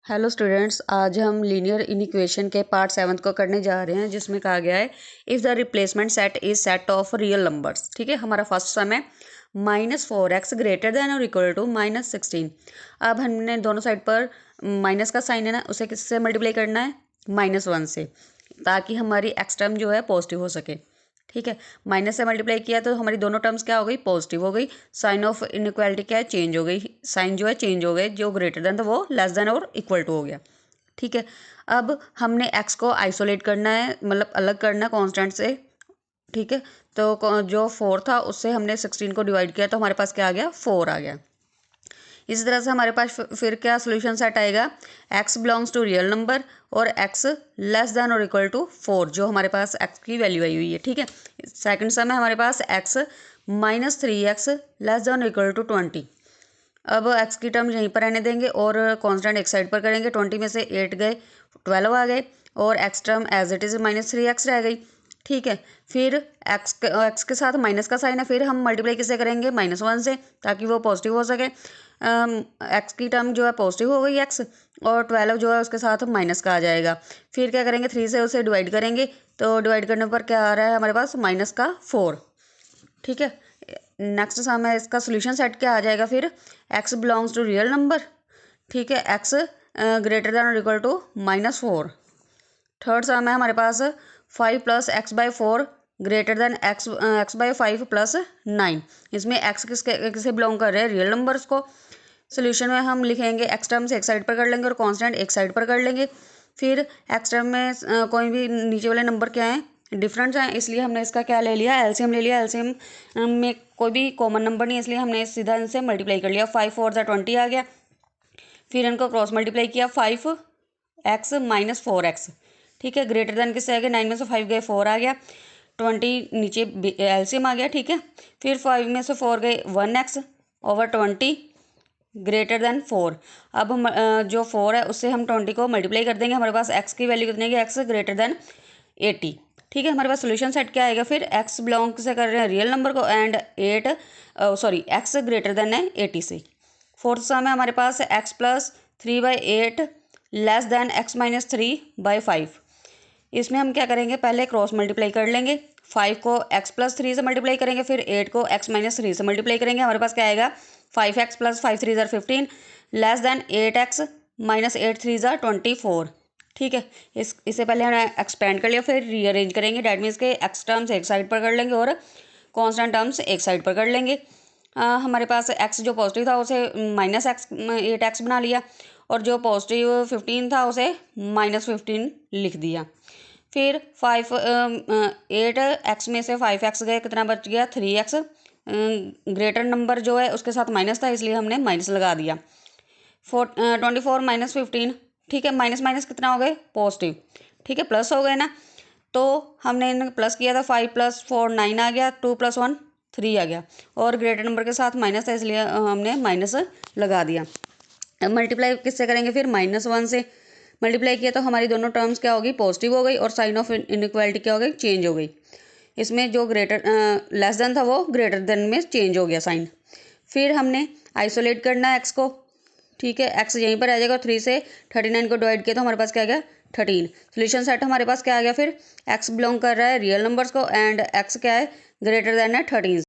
Hello students, आज हम linear inequation के पार्ट 7 को करने जा रहे हैं, जिसमें कहा गया है if the replacement set is set of real numbers. ठीक है, हमारा फर्स्ट सम है -4x ग्रेटर देन और इक्वल टू -16। अब हमने दोनों साइड पर माइनस का साइन है ना, उसे किससे मल्टीप्लाई करना है? -1 से, ताकि हमारी एक्स टर्म जो है पॉजिटिव हो सके। ठीक है, माइनस से मल्टीप्लाई किया तो हमारी दोनों टर्म्स क्या हो गई? पॉजिटिव हो गई। साइन ऑफ इनइक्वालिटी क्या है? चेंज हो गई। साइन जो है चेंज हो गए, जो ग्रेटर देन था वो लेस देन और इक्वल टू हो गया। ठीक है, अब हमने एक्स को आइसोलेट करना है, मतलब अलग करना है कॉन्स्टेंट से। ठीक है, तो जो 4 था उससे हमने 16 को डिवाइड किया तो हमारे पास क्या आ गया? 4 आ गया। इसी तरह से हमारे पास फिर क्या सोल्यूशन सेट आएगा? x belongs to real number और x लेस देन और इक्वल टू 4, जो हमारे पास x की वैल्यू आई हुई है। ठीक है, सेकंड सम है हमारे पास x -3x लेस देन और इक्वल टू 20। अब x की टर्म यहीं पर रहने देंगे और कांस्टेंट एक साइड पर करेंगे। 20 में से 8 गए, 12 आ गए और x term as it is -3x रह गई। ठीक है, फिर x के साथ माइनस का साइन है, फिर हम मल्टीप्लाई किससे करेंगे? -1 से, ताकि वो पॉजिटिव हो सके। एक्स की टर्म जो है पॉजिटिव हो गई x, और 12 जो है उसके साथ माइनस का आ जाएगा। फिर क्या करेंगे? 3 से उसे डिवाइड करेंगे, तो डिवाइड करने पर क्या आ रहा है हमारे पास? -4। ठीक है, नेक्स्ट सम है, इसका सोल्यूशन सेट क्या आ जाएगा फिर? x belongs to real number. ठीक है, x ग्रेटर देन और इक्वल टू -4। थर्ड सम है हमारे पास 5 + x/4 ग्रेटर देन x/5 + 9। इसमें x किसे बिलोंग कर रहे हैं? रियल नंबर्स को। सोल्यूशन में हम लिखेंगे x टर्म्स एक साइड पर कर लेंगे और कांस्टेंट एक साइड पर कर लेंगे। फिर x टर्म में कोई भी नीचे वाले नंबर क्या हैं? डिफरेंट हैं, इसलिए हमने इसका क्या ले लिया? एलसीएम ले लिया। एलसीएम में कोई भी कॉमन नंबर नहीं है, इसलिए हमने सीधा इनसे मल्टीप्लाई कर लिया। 5 4 ज़ा 20 आ गया। फिर इनको क्रॉस मल्टीप्लाई किया, 5x - 4x। ठीक है, ग्रेटर देन किससे आ गया? 9 में से 5 गए, 4 आ गया। 20 नीचे एलसीएम आ गया। ठीक है, फिर 5 में से 4 गए, 1x ओवर 20 ग्रेटर देन 4। अब हम जो 4 है उससे हम 20 को मल्टीप्लाई कर देंगे। हमारे पास x की वैल्यू कितनी है? x greater then 80। ठीक है, हमारे पास सोल्यूशन सेट क्या आएगा फिर? x बिलोंग से कर रहे हैं रियल नंबर को एंड x ग्रेटर देन है 80 से। फोर्थ सम है हमारे पास x + 3/8 लेस देन x - 3/5। इसमें हम क्या करेंगे? पहले क्रॉस मल्टीप्लाई कर लेंगे। 5 को x + 3 से मल्टीप्लाई करेंगे, फिर 8 को x - 3 से मल्टीप्लाई करेंगे। हमारे पास क्या आएगा? 5x + 5 3 = 15 less than 8x - 8 3 = 24। ठीक है, इसे पहले हमने एक्सपेंड कर लिया, फिर रीअरेंज करेंगे। डैट मीन्स के एक्स टर्म्स एक साइड पर कर लेंगे और कांस्टेंट टर्म्स एक साइड पर कर लेंगे। हमारे पास x जो पॉजिटिव था उसे -8x बना लिया, और जो पॉजिटिव 15 था उसे -15 लिख दिया। फिर 8x में से 5x गए, कितना बच गया? 3x। ग्रेटर नंबर जो है उसके साथ माइनस था, इसलिए हमने माइनस लगा दिया। 24 - 15। ठीक है, माइनस माइनस कितना हो गए? पॉजिटिव। ठीक है, प्लस हो गए ना, तो हमने इन्हें प्लस किया था। 5 + 4 9 आ गया, 2 + 1 3 आ गया, और ग्रेटर नंबर के साथ माइनस था इसलिए हमने माइनस लगा दिया। अब मल्टीप्लाई किससे करेंगे फिर? -1 से मल्टीप्लाई किया तो हमारी दोनों टर्म्स क्या होगी? पॉजिटिव हो गई, और साइन ऑफ इनइक्वालिटी क्या हो गई? चेंज हो गई। इसमें जो लेस देन था वो ग्रेटर देन में चेंज हो गया साइन। फिर हमने आइसोलेट करना है एक्स को। ठीक है, एक्स यहीं पर आ जाएगा। 3 से 39 को डिवाइड किया तो हमारे पास क्या आ गया? 13। सोल्यूशन सेट हमारे पास क्या आ गया फिर? एक्स बिलोंग कर रहा है रियल नंबर्स को एंड एक्स क्या है? ग्रेटर देन है 13।